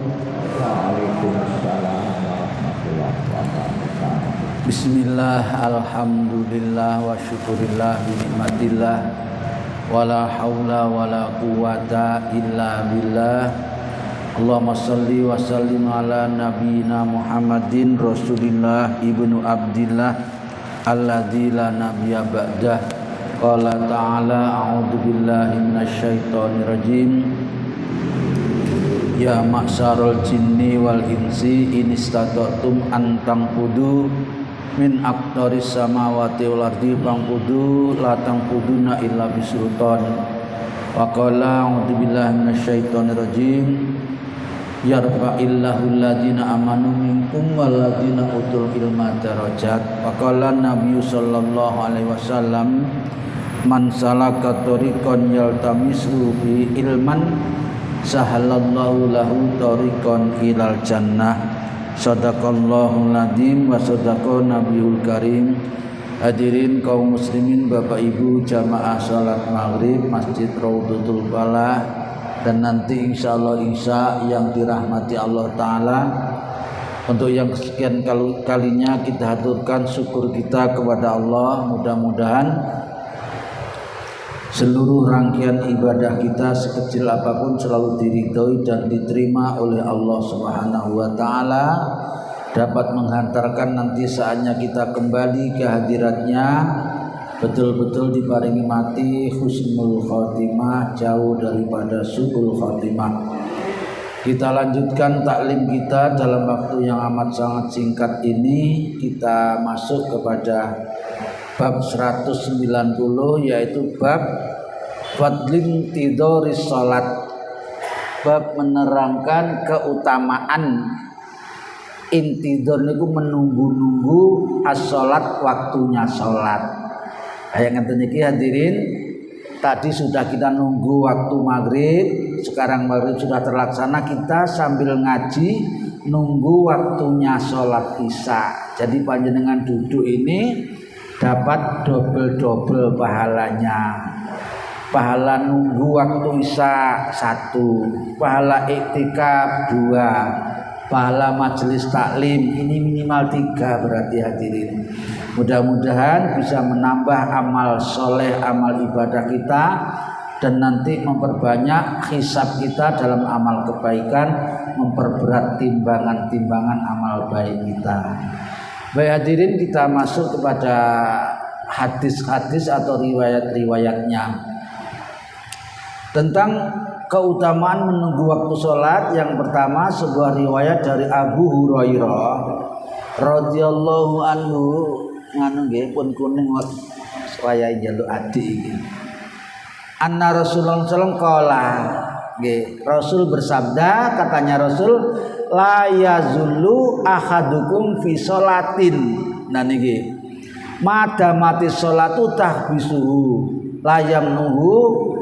Waalaikumsalam warahmatullahi wabarakatuh. Bismillah, alhamdulillah, wa syukurillah, binikmatillah, wala hawla wala quwata illa billah. Allahumma salli wa sallim ala nabiyina Muhammadin Rasulillah ibnu Abdillah alladzi la nabiyya ba'dah. Qala ta'ala a'udzu billahi minasyaitonir rajim. Ya ma'syarul jinni wal insi in istata'tum an tanqudu min aqtaris samawati wal ardi fanqudu la tanquduna illa bisultan. Wa qala a'udzu billahi minasyaitonir rajim. Yarfa'illahu alladhina amanu minkum walladhina utul ilma darajat. Wa qala nabiyyu sallallahu alaihi wasallam man salaka tariqan yaltamisu bi ilman sahalallahu lahu tariqan ilal jannah. Sadaqallahul adzim wa sadaqa nabiyul karim. Hadirin kaum muslimin, Bapak Ibu jamaah salat maghrib Masjid Raudhatul Falah dan nanti insyaallah isya yang dirahmati Allah Ta'ala. Untuk yang kesekian kalinya kita haturkan syukur kita kepada Allah. Mudah-mudahan seluruh rangkaian ibadah kita sekecil apapun selalu diridhoi dan diterima oleh Allah Subhanahu wa Ta'ala, dapat menghantarkan nanti saatnya kita kembali ke hadiratnya betul-betul diparingi mati husnul khotimah, jauh daripada su'ul khotimah. Kita lanjutkan taklim kita dalam waktu yang amat sangat singkat ini. Kita masuk kepada bab 190, yaitu bab fadlin tidoris salat, bab menerangkan keutamaan intidor niku menunggu-nunggu as-salat, waktunya salat. Yang ngeten iki hadirin, tadi sudah kita nunggu waktu maghrib, sekarang maghrib sudah terlaksana, kita sambil ngaji nunggu waktunya sholat isya. Jadi panjenengan duduk ini dapat double pahalanya. Pahala nunggu waktu isya 1, pahala iktikaf 2, pahala majelis taklim ini minimal 3 berarti hadirin. Mudah-mudahan bisa menambah amal soleh, amal ibadah kita, dan nanti memperbanyak hisab kita dalam amal kebaikan, memperberat timbangan-timbangan amal baik kita. Baik hadirin, kita masuk kepada hadis-hadis atau riwayat-riwayatnya tentang keutamaan menunggu waktu sholat. Yang pertama, sebuah riwayat dari Abu Hurairah radhiyallahu anhu, nganu nggih pun kuning wayahe njaluk adi iki. Anna Rasulullah sallallahu alaihi wasallam Rasul bersabda, katanya Rasul, la yazullu ahadukum fi sholatin. Nah niki, madamati sholatu tahbisuhu la yamnuhu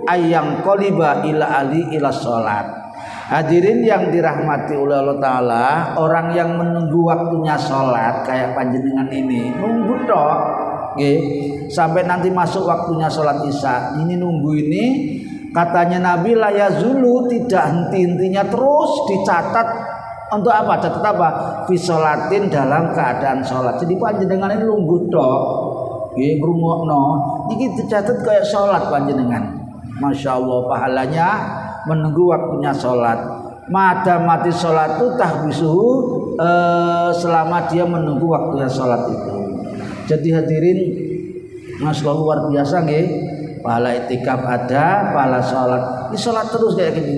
ayang qaliba ila ali ila sholat. Hadirin yang dirahmati oleh Allah Ta'ala, orang yang menunggu waktunya sholat kayak panjenengan ini, nunggu tok sampai nanti masuk waktunya sholat isya. Ini nunggu ini, katanya Nabi, la yazulu, tidak henti-hentinya, terus dicatat. Untuk apa? Catat apa? Fi sholatin, dalam keadaan sholat. Jadi panjenengan ini nunggu tok, ngrungokno, ini dicatat kayak sholat panjenengan. Masya Allah, pahalanya menunggu waktunya sholat. Madamati sholat itu tahbisuhu, selama dia menunggu waktunya sholat itu. Jadi hadirin, Masya Allah, luar biasa nggih. Pahala itikaf ada, pahala sholat. Ini sholat terus kayak gini.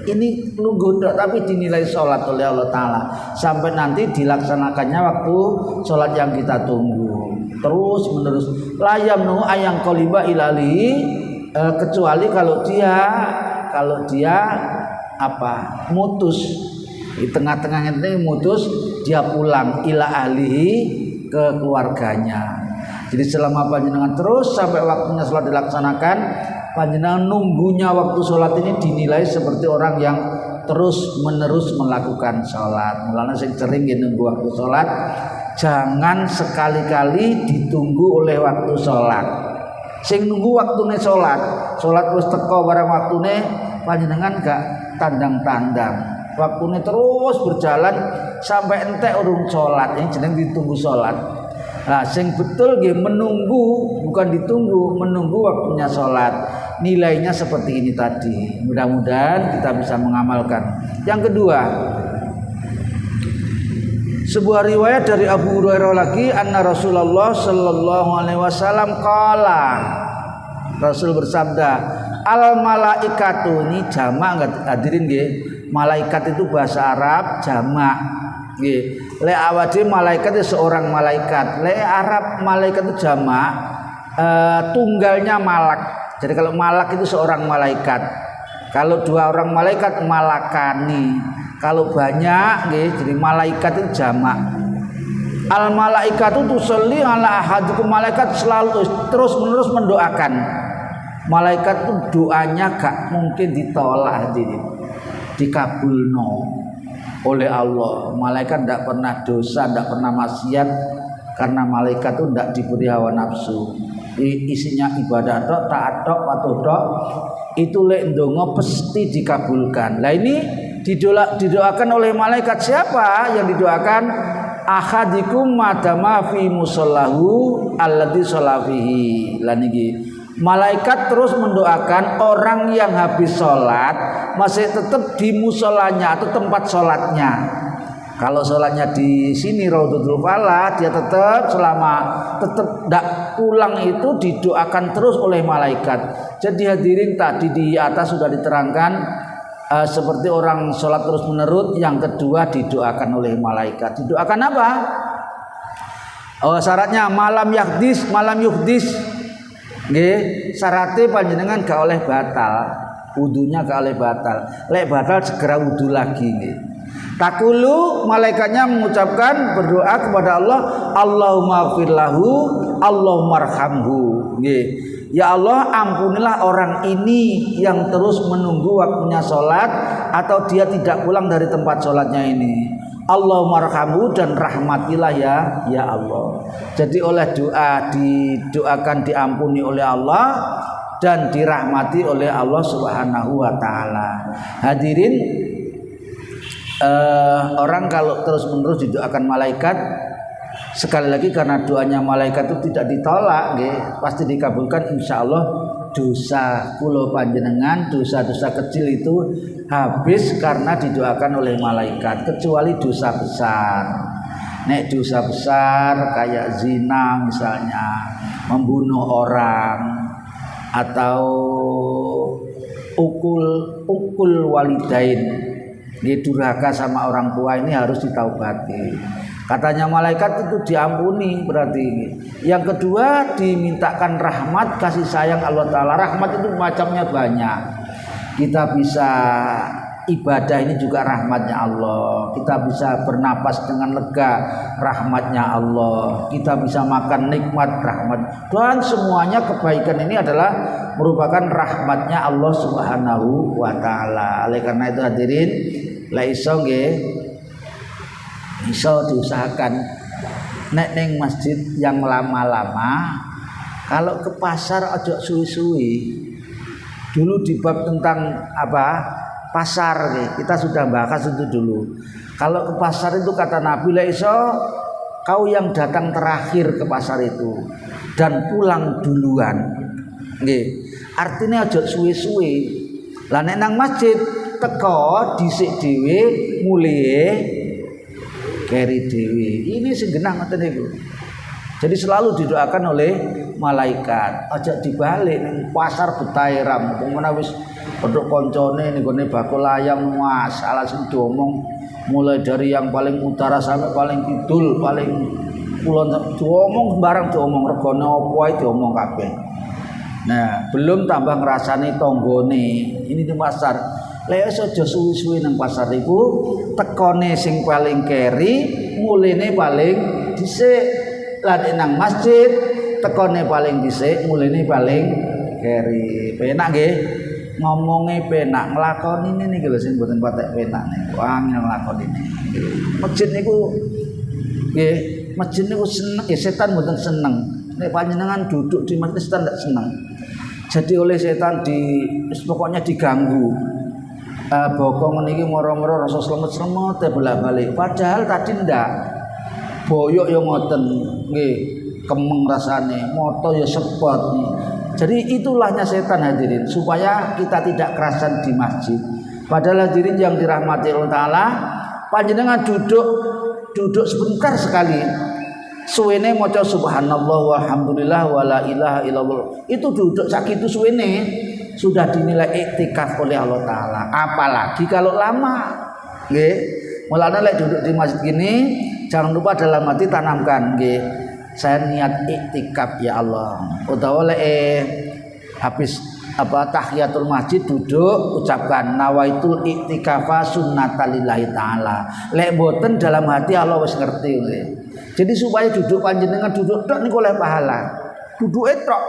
Ini nunggu tapi dinilai sholat oleh Allah Ta'ala sampai nanti dilaksanakannya waktu sholat yang kita tunggu. Terus menerus. Layam nuh ayang koliba ilali, kecuali kalau dia apa mutus di tengah-tengah ini, mutus dia pulang ila ahlihi, ke keluarganya. Jadi selama panjenengan terus sampai waktunya sholat dilaksanakan, panjenengan nunggunya waktu sholat ini dinilai seperti orang yang terus menerus melakukan sholat. Mulanya sing sering nunggu waktu sholat, jangan sekali-kali ditunggu oleh waktu sholat. Sing nunggu waktune sholat wis teko barang waktune, panjenengan gak tandang-tandang. Waktunya terus berjalan sampai entek urung sholat, yang jeneng ditunggu sholat. Nah, sing betul nggih menunggu, bukan ditunggu, menunggu waktunya sholat. Nilainya seperti ini tadi. Mudah-mudahan kita bisa mengamalkan. Yang kedua, sebuah riwayat dari Abu Hurairah lagi, anna Rasulullah sallallahu alaihi wasallam qala. Rasul bersabda, al malaikatu, ini jamak enggak hadirin nggih. Malaikat itu bahasa Arab jamak. Nggih. Le awade malaikat itu seorang malaikat. Le Arab malaikat itu jamak, tunggalnya malak. Jadi kalau malak itu seorang malaikat. Kalau dua orang malaikat malakani. Kalau banyak nggih, jadi malaikat itu jamak. Al malaikatu tusalli ala ahadikum, malaikat selalu terus-menerus mendoakan. Malaikat itu doanya gak mungkin ditolak, dikabulno oleh Allah. Malaikat tidak pernah dosa, tidak pernah maksiat, karena malaikat itu tidak diberi hawa nafsu. Isinya ibadah tok, taat tok, patuh tok. Itu lek ndonga pasti dikabulkan. Lah ini didoakan oleh malaikat. Siapa yang didoakan? Ahadikum madama fi musallahu alladzi sholafihi. Lah niki malaikat terus mendoakan orang yang habis sholat masih tetap di musolanya atau tempat sholatnya. Kalau sholatnya di sini Raudhatul Falah, dia tetap tidak pulang itu didoakan terus oleh malaikat. Jadi hadirin tadi di atas sudah diterangkan seperti orang sholat terus menerus. Yang kedua didoakan oleh malaikat. Didoakan apa? Oh, syaratnya malam yuhdis. Nggih, syaratnya panjenengan gak oleh batal, wudunya gak oleh batal. Lek batal segera wudu lagi nggih. Takulu, malaikatnya mengucapkan berdoa kepada Allah, Allahumma ighfir lahu, Allahumma arhamhu. Nggih. Ya Allah, ampunilah orang ini yang terus menunggu waktunya sholat atau dia tidak pulang dari tempat sholatnya ini. Allahumma arhamhu, dan rahmatilah ya Allah. Jadi oleh doa didoakan diampuni oleh Allah dan dirahmati oleh Allah Subhanahu wa taala. Hadirin, orang kalau terus-menerus didoakan malaikat, sekali lagi karena doanya malaikat itu tidak ditolak nggih, pasti dikabulkan insyaallah. Dosa kula panjenengan, dosa-dosa kecil itu habis karena didoakan oleh malaikat, kecuali dosa besar. Nek dosa besar kayak zina misalnya, membunuh orang, atau ukul walidain, dia durhaka sama orang tua, ini harus ditaubati. Katanya malaikat itu diampuni berarti. Yang kedua dimintakan rahmat, kasih sayang Allah Ta'ala. Rahmat itu macamnya banyak. Kita bisa ibadah, ini juga rahmatnya Allah. Kita bisa bernapas dengan lega, rahmatnya Allah. Kita bisa makan nikmat, rahmat. Dan semuanya kebaikan ini adalah merupakan rahmatnya Allah Subhanahu wa Ta'ala. Oleh karena itu hadirin, la iso nggih, iso diusahakan nek ning masjid yang lama-lama. Kalau ke pasar ojo suwi-suwi. Dulu di bab tentang apa? Pasar nih, kita sudah bahas itu dulu. Kalau ke pasar itu kata Nabi, la iso kau yang datang terakhir ke pasar itu dan pulang duluan. Nggih. Artinya ojo suwi-suwi. Lah nek nang masjid teko dhisik dhewe, mulih keri dewi. Ini segenah ngoten niku. Jadi selalu didoakan oleh malaikat. Aja dibalik ning pasar Betairam, umpama wis pedhok koncone ning gone bakul ayam, masalah sing diomong mulai dari yang paling utara sampai paling kidul, paling kulon, diomong sembarang, diomong regane apa ae diomong kabeh. Nah, belum tambah ngrasani tanggane. Ini di pasar. Lek aja suwi-suwi nang pasar iku, tekone sing paling keri, mulene paling dhisik. Lan nang masjid tekone paling dhisik, mulene paling keri. Penak nggih. Ngomongnya penak, nglakoni ini lho sing mboten patek penak niku. Angel nglakoni ini. Masjid niku nggih, masjid niku seneng, setan mboten seneng. Nek panjenengan duduk di masjid setan ndak seneng. Jadi oleh setan pokoknya diganggu. bokong niki moro-moro rasa slemet-slemet bolak-balik. Padahal tadi ndak. Boyok ya ngoten nggih, kemeng rasane, moto ya sepot nih. Jadi itulahnya setan hadirin, supaya kita tidak kerasan di masjid. Padahal hadirin yang dirahmati Allah Ta'ala, panjenengan duduk sebentar sekali. Suwene maca subhanallah walhamdulillah wala ilaha illallah. Itu duduk sakitu suwene sudah dinilai iktikaf oleh Allah Ta'ala. Apalagi kalau lama. Nggih. Mulane lek duduk di masjid gini, jangan lupa dalam hati tanamkan nggih. Saya niat iktikaf ya Allah. Utawa lek habis tahiyatul masjid duduk ucapkan nawaitul iktikafa sunnatalillahi taala. Lek boten dalam hati Allah wis ngerti nggih. Jadi supaya duduk panjenengan duduk tok niku oleh pahala. Duduke tok.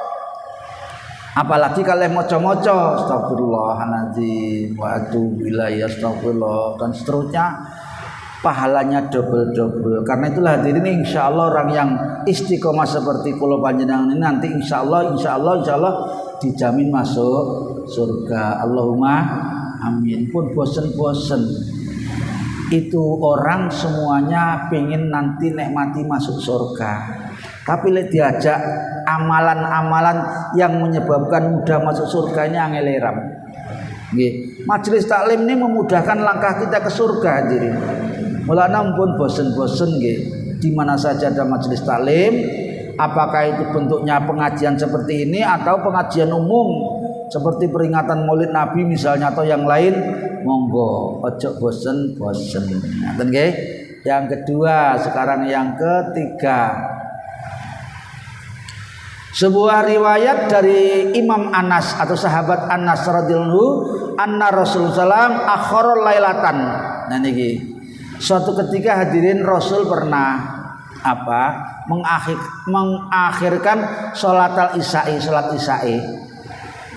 Apalagi kalau maca-maca astagfirullahaladzim wa atubu ilaihi astagfirullah dan seterusnya, pahalanya double. Karena itulah hadirin, insya Allah orang yang istiqomah seperti kula panjenengan ini nanti insya Allah dijamin masuk surga. Allahumma amin. Pun bosen-bosen itu orang semuanya pengen nanti nikmati masuk surga, tapi lek diajak amalan-amalan yang menyebabkan mudah masuk surga ini angeleram. Nggih, majelis taklim ini memudahkan langkah kita ke surga hadirin. Mulana pun bosen-bosen nggih, di mana saja ada majelis taklim, apakah itu bentuknya pengajian seperti ini atau pengajian umum seperti peringatan Maulid Nabi misalnya atau yang lain, monggo ojo bosen-bosen. Ngoten nggih. Yang kedua, sekarang yang ketiga. Sebuah riwayat dari Imam Anas atau sahabat Anas radhiyallahu anna Rasulullah sallam akhara lailatan. Nah niki. Suatu ketika hadirin Rasul pernah mengakhirkan salat isya'i.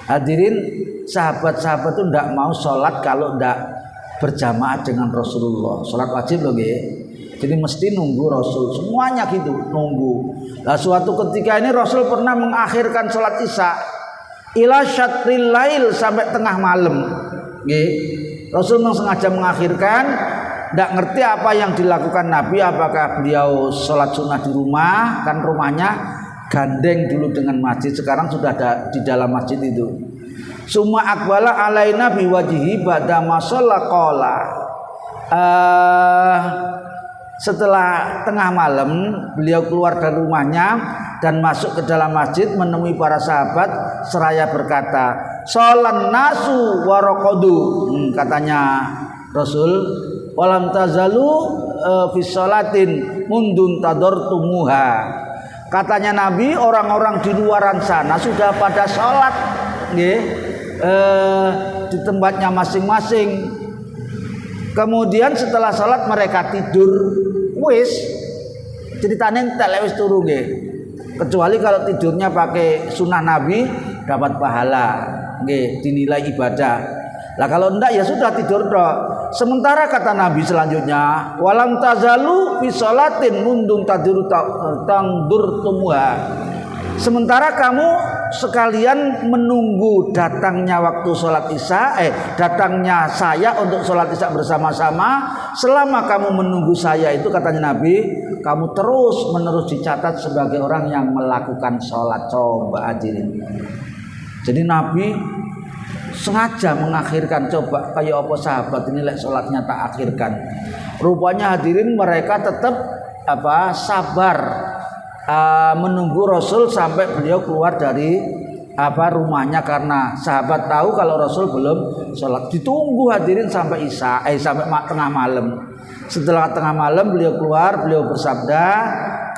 Hadirin sahabat-sahabat itu ndak mau sholat kalau ndak berjamaah dengan Rasulullah. Sholat wajib loh nggih. Jadi mesti nunggu Rasul, semuanya gitu nunggu. Nah suatu ketika ini Rasul pernah mengakhirkan sholat isya ila syatril lail, sampai tengah malam. Nggih. Rasul memang sengaja mengakhirkan, ndak ngerti apa yang dilakukan Nabi, apakah beliau sholat sunnah di rumah, kan rumahnya gandeng dulu dengan masjid, sekarang sudah ada di dalam masjid itu. Summa aqbala alaina biwajhihi ba'da ma shalla qala. Setelah tengah malam beliau keluar dari rumahnya dan masuk ke dalam masjid, menemui para sahabat seraya berkata, "Shalan nasu wa raqadu." Katanya Rasul, "Walam tazalu fi sholatin mundun tadortumuha." Katanya Nabi, orang-orang di luaran sana sudah pada sholat di tempatnya masing-masing. Kemudian setelah sholat mereka tidur. Wis ceritanya entek wis turu nggih. Kecuali kalau tidurnya pakai sunnah Nabi dapat pahala nggih, dinilai ibadah. Lah kalau enggak ya sudah tidur tok. Sementara kata Nabi selanjutnya, walam tazalu fi sholatin mundung tangdur tumuha. Sementara kamu sekalian menunggu datangnya waktu sholat isya, datangnya saya untuk sholat isya bersama-sama. Selama kamu menunggu saya itu, katanya Nabi, kamu terus menerus dicatat sebagai orang yang melakukan sholat. Coba hadirin. Jadi Nabi sengaja mengakhirkan, coba kayak apa sahabat ini lek sholatnya tak akhirkan. Rupanya hadirin mereka tetap sabar menunggu Rasul sampai beliau keluar dari rumahnya, karena sahabat tahu kalau Rasul belum sholat. Ditunggu hadirin sampai isya, sampai tengah malam. Setelah tengah malam beliau keluar, beliau bersabda,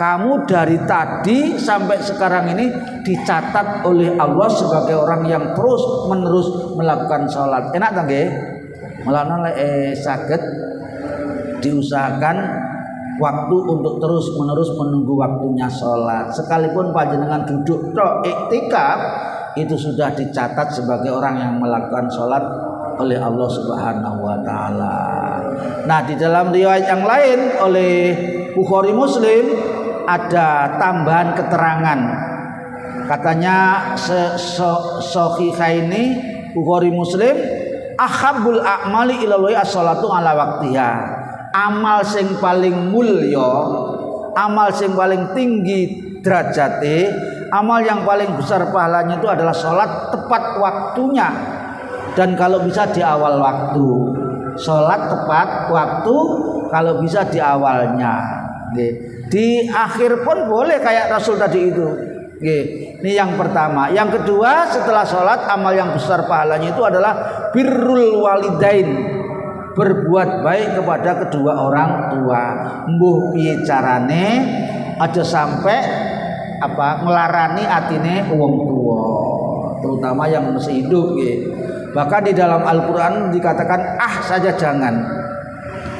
kamu dari tadi sampai sekarang ini dicatat oleh Allah sebagai orang yang terus menerus melakukan sholat. Enak tak nggih? Mulane saged diusahakan waktu untuk terus menerus menunggu waktunya sholat. Sekalipun panjenengan duduk tok iktikaf, itu sudah dicatat sebagai orang yang melakukan sholat oleh Allah Subhanahu wa taala. Nah, di dalam riwayat yang lain oleh Bukhari Muslim ada tambahan keterangan. Katanya Sahihaini Bukhari Muslim ahabul a'mali ilallahi as-sholatu ala waqtiha. Amal sing paling mulya, amal sing paling tinggi derajate, amal yang paling besar pahalanya itu adalah sholat tepat waktunya, dan kalau bisa di awal waktu. Sholat tepat waktu kalau bisa di awalnya. Di akhir pun boleh kayak Rasul tadi itu. Ini yang pertama. Yang kedua, setelah sholat amal yang besar pahalanya itu adalah birrul walidain, berbuat baik kepada kedua orang tua. Mbuh piye carane aja sampai ngelarani atine wong tua, terutama yang masih hidup Bahkan di dalam Al-Qur'an dikatakan saja jangan.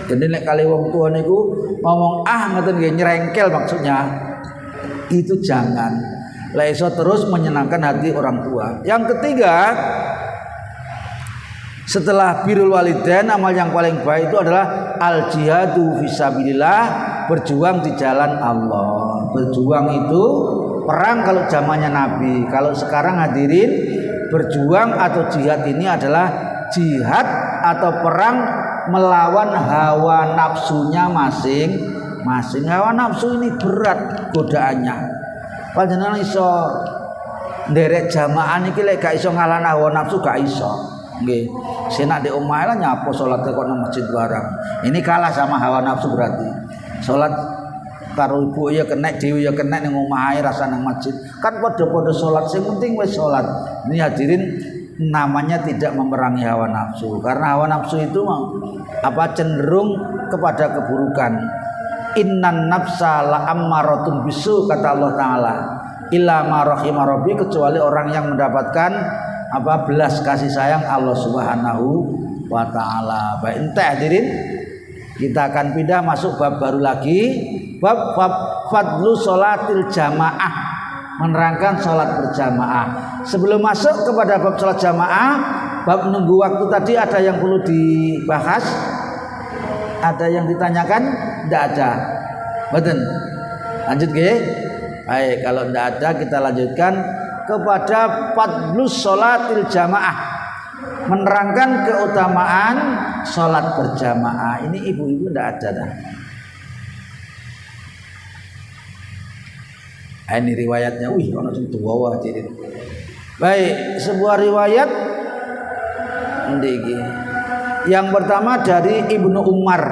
Jadi nek kali wong tua niku ngomong ngoten nggih, nyerengkel maksudnya. Itu jangan. Lah iso terus menyenangkan hati orang tua. Yang ketiga, setelah birrul walidain, amal yang paling baik itu adalah al jihadu fisabilillah, berjuang di jalan Allah. Berjuang itu perang kalau zamannya Nabi. Kalau sekarang hadirin, berjuang atau jihad ini adalah jihad atau perang melawan hawa nafsunya masing-masing. Hawa nafsu ini berat godaannya. Panjenengan iso nderek jamaah niki lek gak iso ngalahno hawa nafsu gak iso. Nggih. Senak di omahe lah nyapo salat kok nang masjid barang. Ini kalah sama hawa nafsu berarti. Salat karo ibu ya kena, dhewe ya kena ning omahe rasa nang masjid. Kan padha-padha salat, sing penting wis salat. Ini hadirin namanya tidak memerangi hawa nafsu. Karena hawa nafsu itu cenderung kepada keburukan. Innan nafsa la ammaratun bisu, kata Allah Ta'ala. Illa ma rahima rabbi, kecuali orang yang mendapatkan belas kasih sayang Allah Subhanahu wa Ta'ala. Baik, entah hadirin, kita akan pindah masuk bab baru lagi, bab fadlu sholatil jamaah, menerangkan sholat berjamaah. Sebelum masuk kepada bab sholat jamaah, bab menunggu waktu tadi ada yang perlu dibahas? Ada yang ditanyakan? Tidak ada. Betul. Lanjut nggih. Baik, kalau tidak ada kita lanjutkan kepada fadlu sholatil jamaah, menerangkan keutamaan sholat berjamaah. Ini ibu-ibu tidak ada dah. Ini riwayatnya, ono sing tuwa jadi. Baik, sebuah riwayat ndiki. Yang pertama dari Ibnu Umar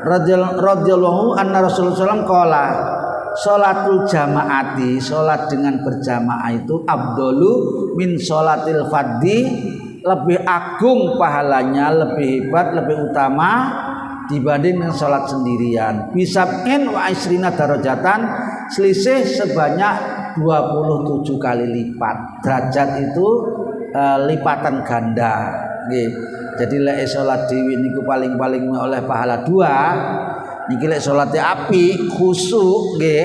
radhiyallahu anna Rasulullah SAW qala, sholatul jamaati, sholat dengan berjamaah itu abdolu min sholatil fardhi, lebih agung pahalanya, lebih hebat, lebih utama dibanding dengan sholat sendirian. Bisab'in wa isrina darajatan, selisih sebanyak 27 kali lipat. Derajat itu lipatan ganda. Jadi lek sholat dhewe niku paling-paling oleh pahala 2. Niki lek salate api khusyuk nggih,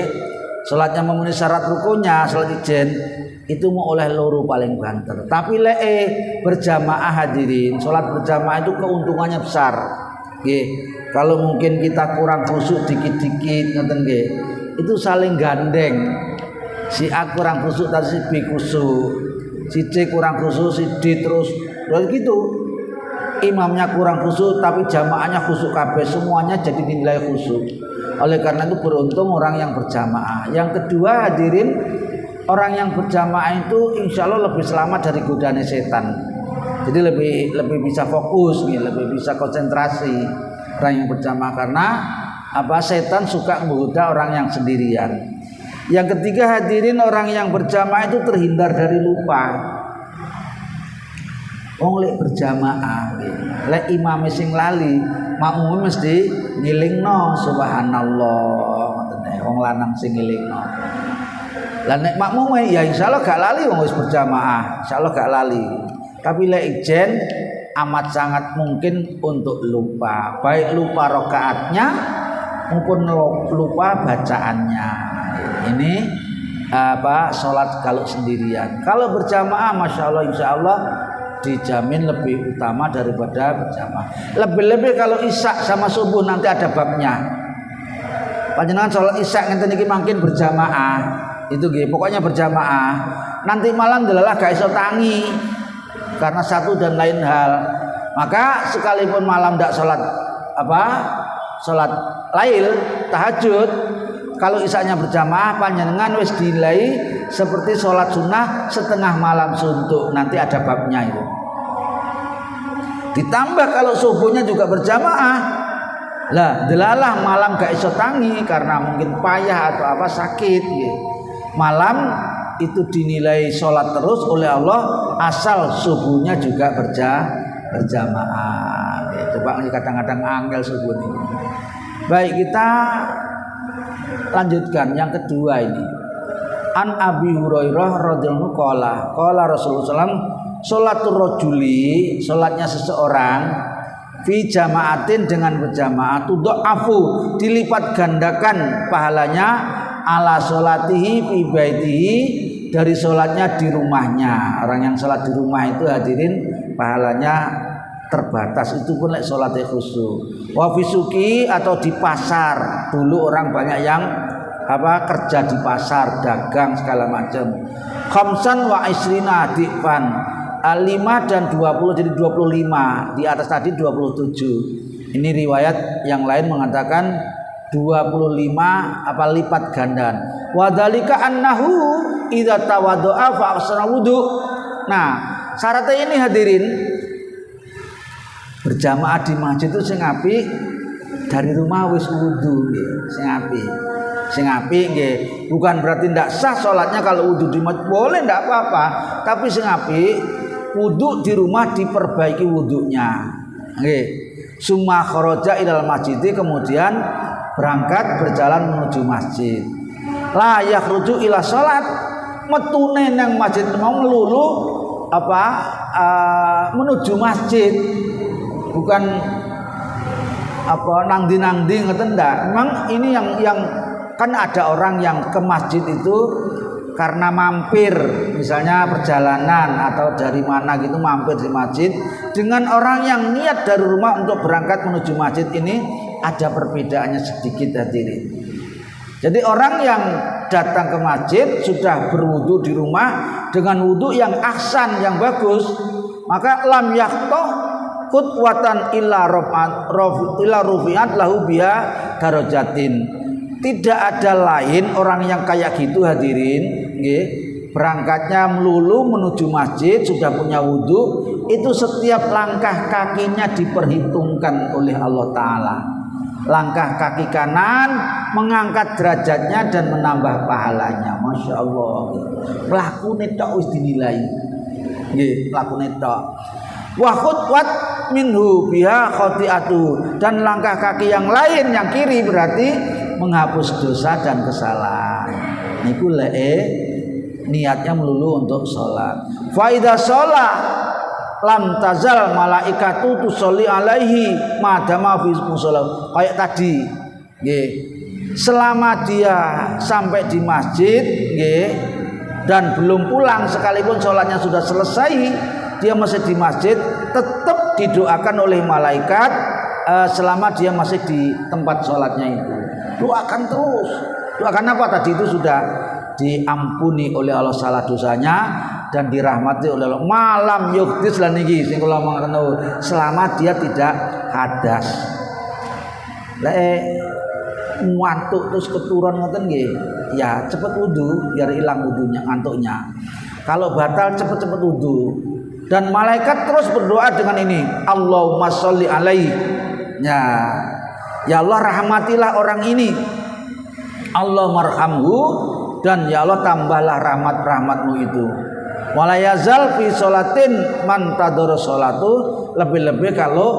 salatnya memenuhi syarat rukunnya, salat ijen itu mau oleh loro paling banter. Tapi lek berjamaah hadirin, salat berjamaah itu keuntungannya besar. Nggih. Kalau mungkin kita kurang khusyuk dikit-dikit ngoten nggih, itu saling gandeng. Si A kurang khusyuk tadi si B khusyuk, si C kurang khusyuk si D terus gitu. Imamnya kurang khusyuk tapi jamaahnya khusyuk kabeh, semuanya jadi nilai khusyuk. Oleh karena itu beruntung orang yang berjamaah. Yang kedua hadirin, orang yang berjamaah itu insya Allah lebih selamat dari godaan setan. Jadi lebih bisa fokus nih, lebih bisa konsentrasi orang yang berjamaah, karena setan suka menggoda orang yang sendirian. Yang ketiga hadirin, orang yang berjamaah itu terhindar dari lupa. Wong lek berjamaah, lek imam sing lali, makmum mesti ngilingno subhanallah, ngoten wong lanang sing ngilingno. Lah nek makmum ya insyaallah gak lali wong wis berjamaah, insyaallah gak lali. Tapi lek ijen amat sangat mungkin untuk lupa, baik lupa rakaatnya maupun lupa bacaannya. Ini salat kalau sendirian. Kalau berjamaah masyaallah insyaallah dijamin lebih utama daripada berjamaah. Lebih-lebih kalau isya sama subuh nanti ada babnya. Panjenengan sholat isya ngenten iki mangkin berjamaah. Itu nggih, pokoknya berjamaah. Nanti malam delalah gak iso tangi karena satu dan lain hal. Maka sekalipun malam tidak sholat sholat lail tahajud, kalau isanya berjamaah panjenengan wis dinilai seperti sholat sunnah setengah malam suntuk. Nanti ada babnya itu. Ditambah kalau subuhnya juga berjamaah, lah delalah malam gak iso tangi karena mungkin payah atau apa sakit gitu. Malam itu dinilai sholat terus oleh Allah asal subuhnya juga berjamaah. Coba kadang-kadang angel subuh ini. Baik, kita lanjutkan yang kedua ini. An Abi Hurairah radhiyallahu qala Rasulullah SAW, sholatul rajuli, sholatnya seseorang fi jamaatin dengan berjamaah tudha'afu, dilipat gandakan pahalanya ala sholatihi fi baitihi, dari sholatnya di rumahnya. Orang yang sholat di rumah itu hadirin pahalanya terbatas, itu pun lek sholatnya khusyuk. Wa fisuki, atau di pasar. Dulu orang banyak yang kerja di pasar, dagang segala macam. Khamsan wa isrina di'fan, 5 dan 20 jadi 25. Di atas tadi 27. Ini riwayat yang lain mengatakan 25 lipat gandan. Wa dzalika annahu idza tawaddo'a fa ahsana wudu. Nah, syaratnya ini hadirin, berjamaah di masjid itu sing apik dari rumah wis wudu nggih, sing apik nggih. Bukan berarti ndak sah salatnya kalau wudu di masjid, boleh ndak apa-apa, tapi sing apik wudu di rumah diperbaiki wudunya nggih. Summa kharaja ilal masjid, kemudian berangkat berjalan menuju masjid. La yakhruju ila salat, metune nang masjid mau melulu menuju masjid, bukan nangdi ngeten ndak. Memang ini yang kan ada orang yang ke masjid itu karena mampir, misalnya perjalanan atau dari mana gitu mampir di masjid, dengan orang yang niat dari rumah untuk berangkat menuju masjid. Ini ada perbedaannya sedikit hadirin. Jadi orang yang datang ke masjid sudah berwudu di rumah dengan wudu yang ahsan, yang bagus, maka lam yaqta khutwatan illa rufi'at lahu biha darajatin. Tidak ada lain orang yang kayak gitu hadirin nggih, berangkatnya melulu menuju masjid sudah punya wudu, itu setiap langkah kakinya diperhitungkan oleh Allah Ta'ala. Langkah kaki kanan mengangkat derajatnya dan menambah pahalanya. Masya Allah, lakune tok wis dinilai nggih, lakune tok. Wa khutwat minhu biha khati'atu, dan langkah kaki yang lain yang kiri berarti menghapus dosa dan kesalahan. Niku niatnya melulu untuk sholat. Fa idza sholat lam tazal malaikatu tusolli alaihi madama fi musalla. Kayak tadi nggih, selama dia sampai di masjid nggih dan belum pulang, sekalipun sholatnya sudah selesai, dia masih di masjid, tetap didoakan oleh malaikat selama dia masih di tempat sholatnya itu. Doakan terus. Doakan apa? Tadi itu sudah diampuni oleh Allah salah dosanya dan dirahmati oleh Allah. Malam yuktis lan iki sing kula mangkene, selama dia tidak hadas. Lek ngantuk terus keturun ngoten nggih, ya cepet wudu biar hilang wudunya, ngantuknya. Kalau batal cepet-cepet wudu. Dan malaikat terus berdoa dengan ini, Allahumma sholli alaihi. Ya Allah, rahmatilah orang ini. Allah marhamhu, dan ya Allah tambahlah rahmat-rahmatmu itu. Wala yazal fi sholatin man tadara sholatu, lebih-lebih kalau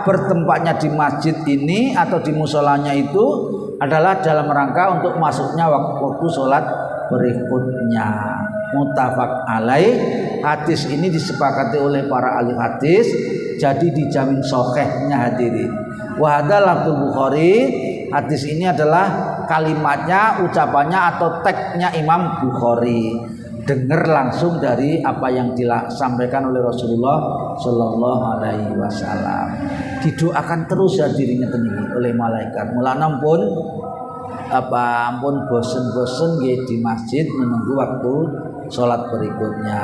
bertempatnya di masjid ini atau di musolanya itu adalah dalam rangka untuk masuknya waktu sholat berikutnya. Muttafaq alaih. Hadis ini disepakati oleh para ahli hadis, jadi dijamin sahihnya hadirin. Wa hadza lafzul Bukhari. Hadis ini adalah kalimatnya, ucapannya atau teksnya Imam Bukhari. Dengar langsung dari apa yang disampaikan oleh Rasulullah Sallallahu Alaihi Wasallam. Didoakan terus hadirinnya oleh malaikat. Mulane pun bosen-bosen di masjid menunggu waktu sholat berikutnya.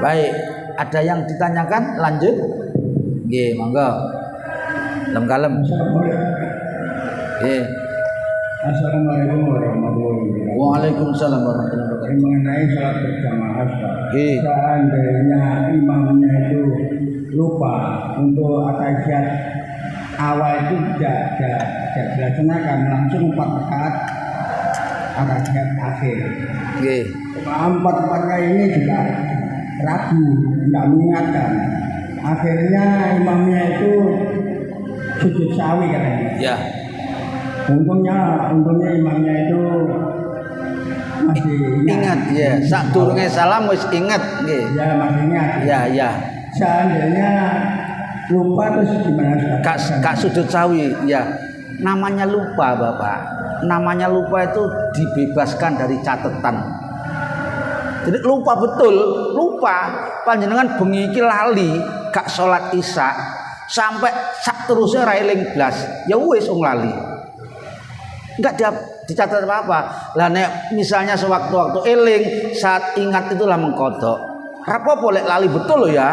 Baik, ada yang ditanyakan? Lanjut. Nggih, monggo. Kalem-kalem. Nggih. Assalamualaikum warahmatullahi wabarakatuh. Waalaikumsalam warahmatullahi wabarakatuh. Mengenai sholat berjamaah, Nggih. seandainya imamnya itu lupa untuk atahiyat awal itu tidak dilaksanakan, langsung 4 rakaat atahiyat akhir. Nggih. 4-4-nya ini juga ragu, tidak mengingatkan. Akhirnya imamnya itu sujud sawi katanya. Ya. Untungnya imamnya itu masih Ingat ya, sak durunge salam wis inget nggih. Ya masih ingat. Ya. Seandainya lupa terus gimana? Kak sujud sawi, ya. Namanya lupa, Bapak. Namanya lupa itu dibebaskan dari catatan. Jadi lupa betul, lupa. Panjenengan bengi iki lali gak salat Isya sampai sak terusnya ra eling blas. Ya wis wong lali. Enggak dicatat apa-apa. Lah nek misalnya sewaktu-waktu eling, saat ingat itulah mengkodok. Rapopo lek lali betul loh ya.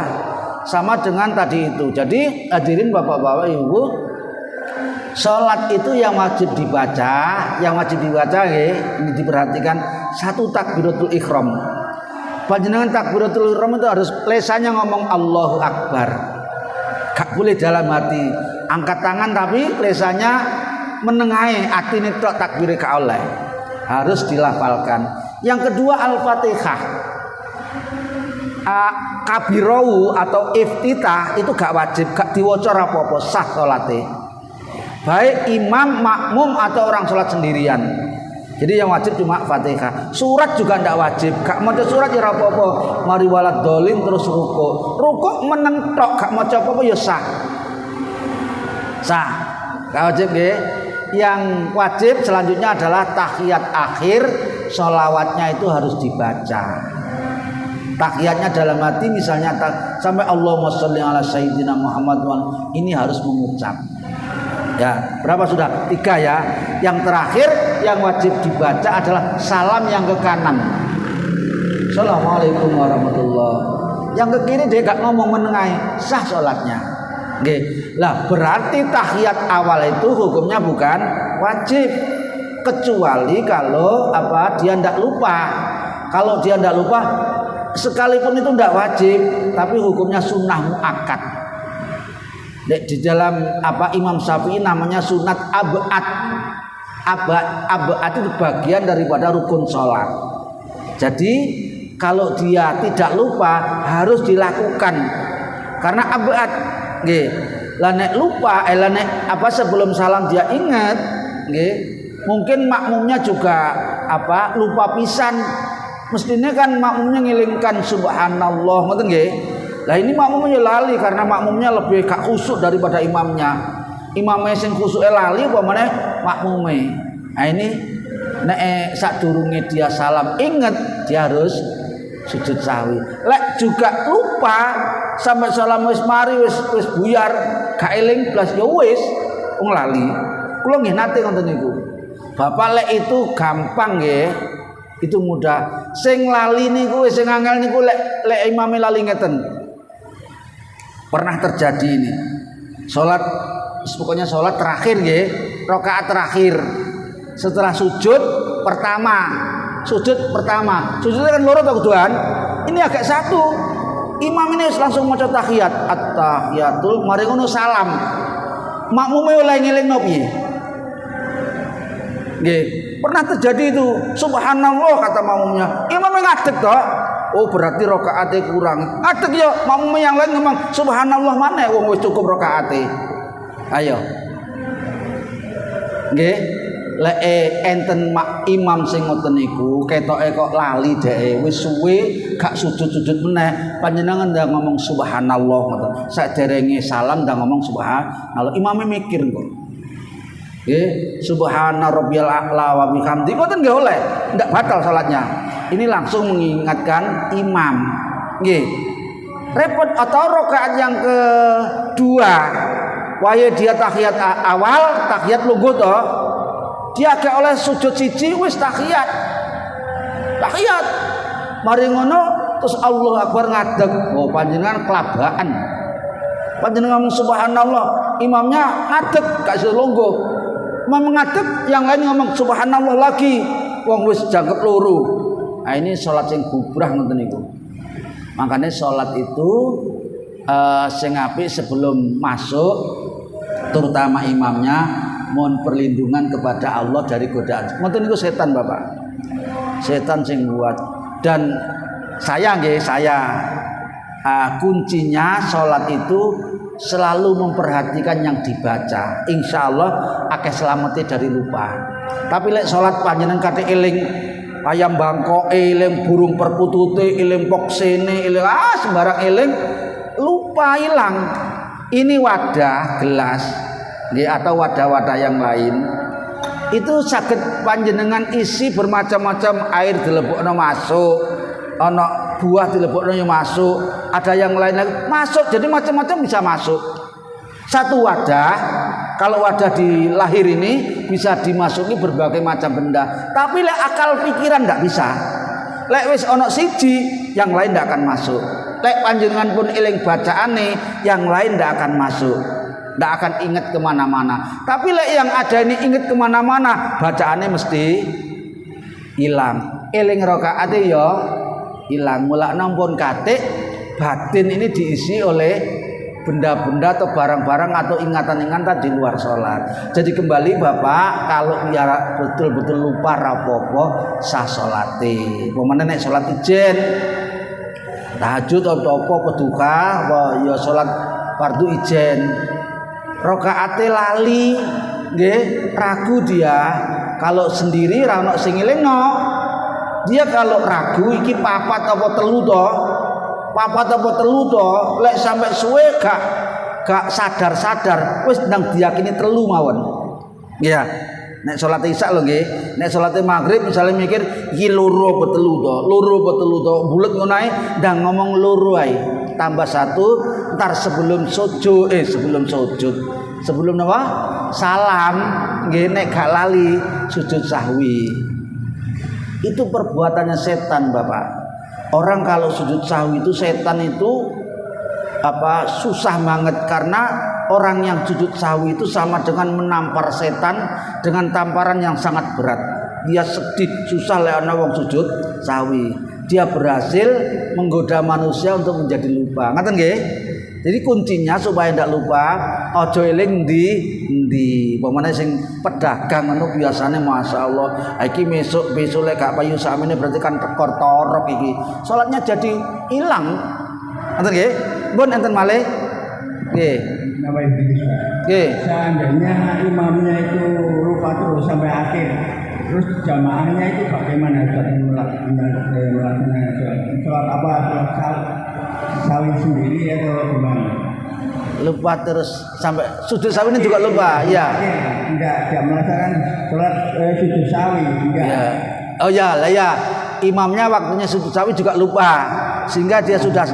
Sama dengan tadi itu. Jadi hadirin bapak-bapak ibu, salat itu yang wajib dibaca ya, ini diperhatikan satu takbiratul ihram. Panjenengan takbiratul ihram itu harus lesannya ngomong Allahu Akbar. Gak boleh dalam hati. Angkat tangan tapi lesannya menengahi hati ini takbir ka oleh harus dilafalkan. Yang kedua Al-Fatihah. Kabirau atau iftitah itu gak wajib, gak diwaca apa-apa, sah salate. Baik imam, makmum atau orang salat sendirian. Jadi yang wajib cuma Fatihah. Surat juga ndak wajib, gak maca surat ya apa-apa. Mari walad dolin terus ruku. Ruku meneng tok gak maca apa-apa ya sah. Sah. Gak wajib nggih. Yang wajib selanjutnya adalah tahiyat akhir, sholawatnya itu harus dibaca. Tahiyatnya dalam hati misalnya sampai Allahumma sholli ala sayyidina Muhammad, ini harus mengucap. Ya, berapa sudah? 3 ya. Yang terakhir yang wajib dibaca adalah salam yang ke kanan. Assalamualaikum warahmatullahi. Yang ke kiri dia gak ngomong menengahi, sah sholatnya. Oke, lah berarti tahiyat awal itu hukumnya bukan wajib, kecuali kalau dia ndak lupa. Kalau dia ndak lupa, sekalipun itu ndak wajib, tapi hukumnya sunnah muakkad. Di dalam Imam Syafi'i namanya sunat abad. Abad itu bagian daripada rukun sholat. Jadi kalau dia tidak lupa harus dilakukan karena abad. Nggih. Lah nek lupa, sebelum salam dia ingat, nggih. Mungkin makmumnya juga lupa pisan. Mestinya kan makmumnya ngilingkan subhanallah, ngoten nggih. Lah ini makmumnya lali karena makmumnya lebih gak khusyuk daripada imamnya. Imamnya sing khusyuke lali apa meneh makmume. Nah ini nek sadurunge dia salam ingat, dia harus sujud sahwi. Lek juga lupa sampai salam wis mari wis buyar gak eling blas ya wis wong lali. Kula nggih nate ngoten niku. Bapak lek itu gampang nggih. Itu mudah. Sing lali niku sing angel niku lek imame lali ngeten. Pernah terjadi ini. Pokoknya salat terakhir nggih, rakaat terakhir. Setelah sujud pertama. Sujudnya kan loro to kuduan. Ini agak satu. Imam ini langsung maca tahiyat, at-tahiyatul, mari ngono salam. Makmume oleh ngelingno piye? Nggih, pernah terjadi itu. Subhanallah kata makmumnya. Imamnya ngadeg to. Oh, berarti rakaate kurang. Ngadeg ya, makmum yang lain ngomong subhanallah mana wong wis cukup rakaate. Ayo. Nggih. Lek enten imam sing ngoten niku ketoke kok lali dhek wis suwe gak sujud-sujud meneh panjenengan ndang ngomong subhanallah ngoten saderenge salam ndang ngomong subhanallah imame mikir kok nggih subhana rabbiyal a'la wa bihamdi ngoten nggih oleh ndak batal salatnya ini langsung mengingatkan imam nggih repot atau rakaat yang kedua waya dia tahiyat awal tahiyat lungguh to dia agak oleh sujud siji wis tahiyat mari ngono terus Allah Akbar ngadeg oh panjenengan kelabaan panjenengan ngomong subhanallah, imamnya ngadeg gak iso longgo. Imam ngadeg, yang lain ngomong subhanallah lagi. Wong wis jangkep loro. Nah ini salat sing bubrah ngoten niku. Makanya salat itu sing apik sebelum masuk, terutama imamnya mohon perlindungan kepada Allah dari godaan. Ngoten niku setan, Bapak. Setan sing buat. Dan saya kuncinya salat itu selalu memperhatikan yang dibaca. Insya Allah akeh selamatnya dari lupa. Tapi lek salat panjenengan kate eling ayam bangkok, eling burung perkutute, eling poksene, eling sembarang eling, lupa hilang. Ini wadah gelas atau wadah-wadah yang lain itu saged panjenengan isi bermacam-macam, air dilebokno masuk, ana buah dilebokno masuk, ada yang lain lagi masuk, jadi macam-macam bisa masuk. Satu wadah, kalau wadah di lahir ini bisa dimasuki berbagai macam benda, tapi lek akal pikiran ndak bisa. Lek wis ana siji, yang lain ndak akan masuk. Lek panjenengan pun eling bacaane, yang lain ndak akan masuk, ndak akan ingat kemana-mana. Tapi lek yang ada ini ingat kemana-mana, bacaannya mesti hilang. Eling rakaate ya hilang. Mulane pun katik batin ini diisi oleh benda-benda atau barang-barang atau ingatan-ingatan di luar sholat. Jadi kembali Bapak, kalau ya betul-betul lupa rapopo sah sholati. Pemene nek sholat ijen, tahajud atau apa peduka, apa ya sholat fardu ijen, rokaate lali, nggih, ragu dia. Kalau sendiri ra ono sing ngelingno. Dia kalau ragu iki papat apa telu to? Papat apa telu to, lek sampai suwe gak sadar-sadar wis ndang diyakini telu mawon. Iya. Nek salat isya lho nggih, nek salat maghrib misalnya mikir iki loro apa telu to, bulet ngono ae ndang ngomong loro ae. Tambah satu ntar sebelum sujud sebelum apa? Salam nggih nek gak lali sujud sahwi. Itu perbuatannya setan, Bapak. Orang kalau sujud sahwi itu setan itu susah banget, karena orang yang sujud sahwi itu sama dengan menampar setan dengan tamparan yang sangat berat. Dia sedih, susah lek ana wong sujud sahwi. Dia berhasil menggoda manusia untuk menjadi lupa. Ngaten nggih? Jadi kuncinya supaya ndak lupa, aja eling ndi. Pemane sing pedagang ngono biasane masyaallah, iki besok lek gak payu sakmene berarti kan tekor torok iki. Salatnya jadi hilang. Ngoten nggih? Pun enten malih. Nggih. Nggih. Seandainya imamnya itu lupa terus sampai akhir, terus jamaahnya itu bagaimana melaksanakan sholat apa? Sholat sawi sendiri atau gimana? Lupa terus sampai sujud sawi ini juga lupa, ya? Enggak melaksanakan sholat sujud sawi, enggak. Ya. Oh ya, lah ya. Imamnya waktunya sujud sawi juga lupa, sehingga dia sudah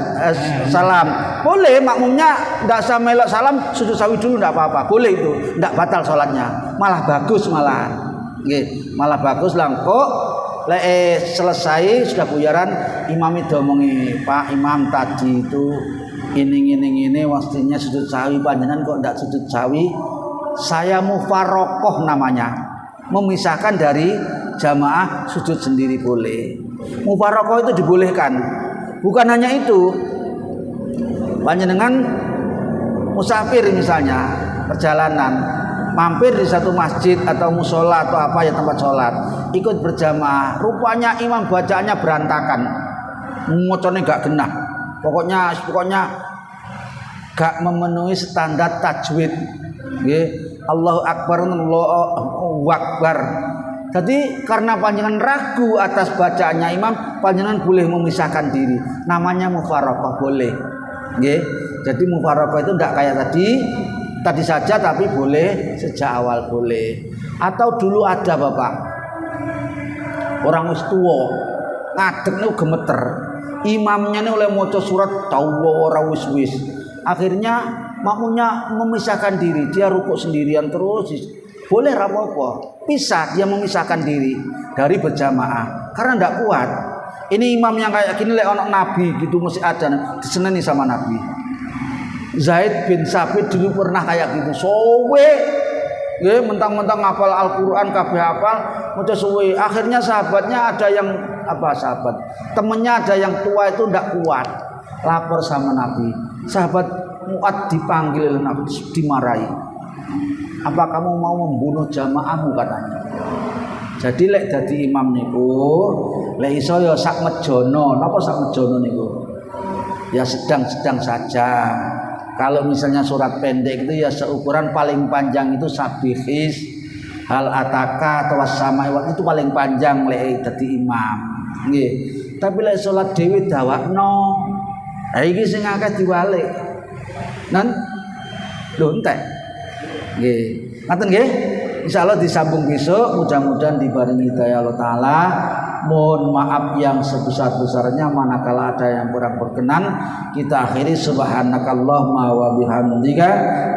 salam. Boleh makmumnya enggak usah melok salam, sujud sawi dulu enggak apa-apa. Boleh itu, enggak batal sholatnya. Malah bagus malah. Nggih, malah bagus lah kok. Lek selesai sudah buyaran, imam itu omongi, Pak Imam tadi itu ini waktunya sujud sawi, panjenengan kok ndak sujud sawi? Saya mufarokoh namanya, memisahkan dari jamaah sujud sendiri boleh. Mufarokoh itu dibolehkan. Bukan hanya itu, panjenengan musafir misalnya perjalanan, mampir di satu masjid atau musola atau apa ya tempat sholat, ikut berjamaah, rupanya imam bacaannya berantakan, ngocone gak genah, pokoknya gak memenuhi standar tajwid, Allahu Akbar, Allahu Akbar. Jadi karena panjenengan ragu atas bacaannya imam, panjenengan boleh memisahkan diri, namanya mufarokoh, boleh. Jadi mufarokoh itu tidak kayak tadi saja, tapi boleh sejak awal boleh. Atau dulu ada Bapak, orang wis tuwa, ngadeg niku gemeter. Imamnya ini oleh maca surat tawa ora wis. Akhirnya makmumnya memisahkan diri, dia rukuk sendirian terus. Boleh rapopo, pisah, dia memisahkan diri dari berjamaah karena tidak kuat. Ini imam yang kayak gini lek ana nabi gitu mesti ada diseneni sama nabi. Zaid bin Sabit dulu pernah kayak gitu. Sowe nggih mentang-mentang hafal Al-Qur'an kabeh hafal, maca suwe. Akhirnya sahabatnya ada yang temennya ada yang tua itu ndak kuat. Lapor sama Nabi. Sahabat Mu'ad dipanggil oleh Nabi, dimarahi. Apa kamu mau membunuh jamaahmu katanya. Jadi lek dadi imam niku, lek iso ya sak mejono. Napa sak mejono niku? Ya sedang-sedang saja. Kalau misalnya surat pendek itu ya seukuran paling panjang itu Sabihis, Hal Ataka atau Wasama itu paling panjang lek dadi imam. Nggih. Tapi lek salat dhewe dawakno. Ha iki sing akeh diwalik. Nan lho entek. Nggih. Ngaten nggih? Insyaallah disambung besok, mudah-mudahan dibarengi hidayah Allah taala. Mohon maaf yang sebesar-besarnya manakala ada yang kurang berkenan. Kita akhiri subhanakallahumma wa bihamdika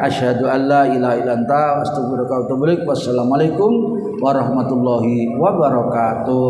asyhadu an la ilaha illa anta astaghfiruka wa atubu ilaik. Wassalamualaikum warahmatullahi wabarakatuh.